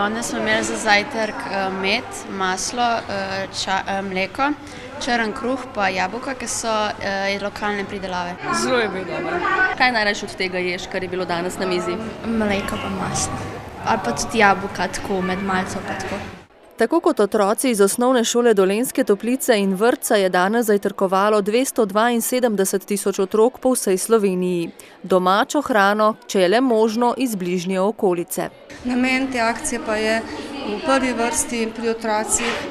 Danes smo imeli za zajtrk med, maslo, mleko, črn kruh pa jabolka, ki so lokalne pridelave. Zelo je bil dober. Kaj najrajši od tega ješ, kar je bilo danes na mizi? Mleko pa maslo. Ali pa tudi jabolka, tako med malco pa tako. Tako kot otroci iz osnovne šole Dolenjske Toplice in vrtca je danes zajtrkovalo 272 tisoč otrok po vsej Sloveniji. Domačo hrano, če je le možno, iz bližnje okolice. Namen te akcije pa je v prvi vrsti pri otrocih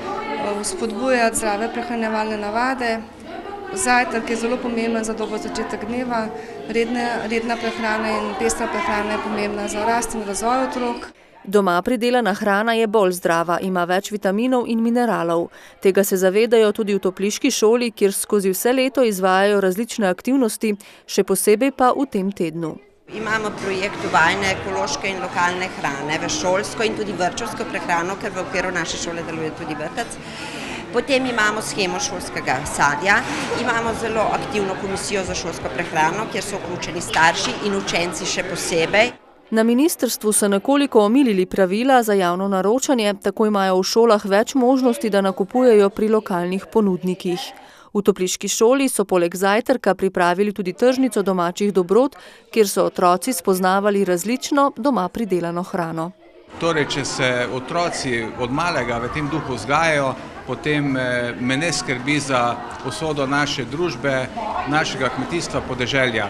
vzpodbujati zdrave prehranjevalne navade. Zajtrk je zelo pomemben za dober začetek dneva. Redna prehrana in pestra prehrana je pomembna za rast in razvoj otrok. Doma pridelana hrana je bolj zdrava, ima več vitaminov in mineralov. Tega se zavedajo tudi v topliški šoli, kjer skozi vse leto izvajajo različne aktivnosti, še posebej pa v tem tednu. Imamo projekt uvajanja ekološke in lokalne hrane v šolsko in tudi vrtčevsko prehrano, ker v okviru naše šole deluje tudi vrtec. Potem imamo shemo šolskega sadja, imamo zelo aktivno komisijo za šolsko prehrano, kjer so vključeni starši in učenci še posebej. Na ministrstvu so nekoliko omilili pravila za javno naročanje, tako imajo v šolah več možnosti, da nakupujejo pri lokalnih ponudnikih. V topliški šoli so poleg zajtrka pripravili tudi tržnico domačih dobrot, kjer so otroci spoznavali različno doma pridelano hrano. Torej, če se otroci od malega v tem duhu vzgajajo, potem me ne skrbi za usodo naše družbe, našega kmetijstva, podeželja.